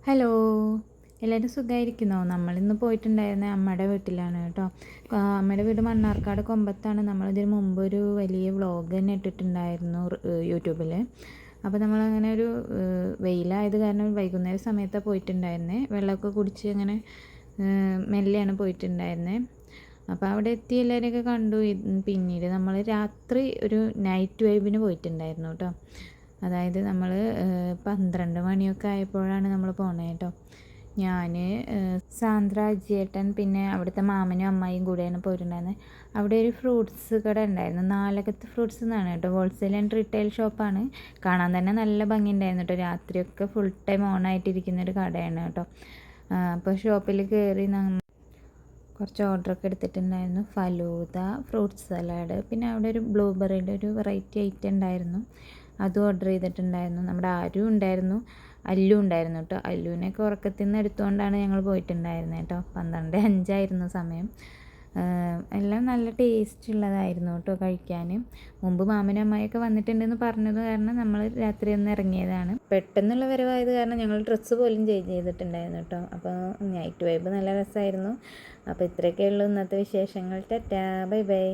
Hello, എല്ലാവരും സുഖമായിരിക്കുന്നോ? നമ്മളിന്ന് പോയിട്ടുണ്ടായിരുന്നത് അമ്മയുടെ വീട്ടിലാണ് കേട്ടോ. അമ്മയുടെ വീട് മണ്ണാർക്കാട് കൊമ്പത്താണ്. നമ്മളിതിന് മുമ്പ് ഒരു വലിയ വ്ളോഗ് തന്നെ ഇട്ടിട്ടുണ്ടായിരുന്നു യൂട്യൂബിൽ. അപ്പോൾ നമ്മളങ്ങനെ ഒരു വെയിലായത് കാരണം വൈകുന്നേര സമയത്താണ് പോയിട്ടുണ്ടായിരുന്നത്. വെള്ളമൊക്കെ കുടിച്ച് അങ്ങനെ മെല്ലെയാണ് പോയിട്ടുണ്ടായിരുന്നത്. അപ്പോൾ അവിടെ എത്തി എല്ലാവരെയൊക്കെ കണ്ടു. പിന്നീട് നമ്മൾ രാത്രി ഒരു നൈറ്റ് വൈബിന് പോയിട്ടുണ്ടായിരുന്നു കേട്ടോ. അതായത് നമ്മൾ 12 മണിയൊക്കെ ആയപ്പോഴാണ് നമ്മൾ പോണത് കേട്ടോ. ഞാൻ, സാന്ദ്ര, അജിയേട്ടൻ, പിന്നെ അവിടുത്തെ മാമനും അമ്മായിയും കൂടെയാണ് പോയിട്ടുണ്ടായിരുന്നത്. അവിടെ ഒരു ഫ്രൂട്ട്സ് കട ഉണ്ടായിരുന്നു, നാലകത്ത് ഫ്രൂട്ട്സ് എന്നാണ് കേട്ടോ. ഹോൾസെയിൽ ആൻഡ് റീറ്റെയിൽ ഷോപ്പാണ്. കാണാൻ തന്നെ നല്ല ഭംഗിയുണ്ടായിരുന്നു കേട്ടോ. രാത്രിയൊക്കെ ഫുൾ ടൈം ഓൺ ആയിട്ടിരിക്കുന്നൊരു കടയാണ് കേട്ടോ. അപ്പോൾ ഷോപ്പിൽ കയറി കുറച്ച് ഓർഡറൊക്കെ എടുത്തിട്ടുണ്ടായിരുന്നു. ഫലൂദ, ഫ്രൂട്ട് സലാഡ്, പിന്നെ അവിടെ ഒരു ബ്ലൂബെറിയുടെ ഒരു വെറൈറ്റി ഐറ്റം ഉണ്ടായിരുന്നു, അതും ഓർഡർ ചെയ്തിട്ടുണ്ടായിരുന്നു. നമ്മുടെ ആരും ഉണ്ടായിരുന്നു, അല്ലു ഉണ്ടായിരുന്നു കേട്ടോ. അല്ലുവിനെയൊക്കെ ഉറക്കത്തിൽ നിന്ന് എടുത്തുകൊണ്ടാണ് ഞങ്ങൾ പോയിട്ടുണ്ടായിരുന്നത് കേട്ടോ. 12:05 സമയം. എല്ലാം നല്ല ടേസ്റ്റ് ഉള്ളതായിരുന്നു കേട്ടോ കഴിക്കാൻ. മുമ്പ് മാമനും അമ്മായിയൊക്കെ വന്നിട്ടുണ്ടെന്ന് പറഞ്ഞത് കാരണം നമ്മൾ രാത്രി ഒന്ന് ഇറങ്ങിയതാണ്. പെട്ടെന്നുള്ള വരവായത് കാരണം ഞങ്ങൾ ഡ്രസ്സ് പോലും ചേഞ്ച് ചെയ്തിട്ടുണ്ടായിരുന്നു കേട്ടോ. അപ്പോൾ നൈറ്റ് വൈബ് നല്ല രസമായിരുന്നു. അപ്പോൾ ഇത്രയൊക്കെ ഉള്ളൂ ഇന്നത്തെ വിശേഷങ്ങൾ. Tata, bye bye.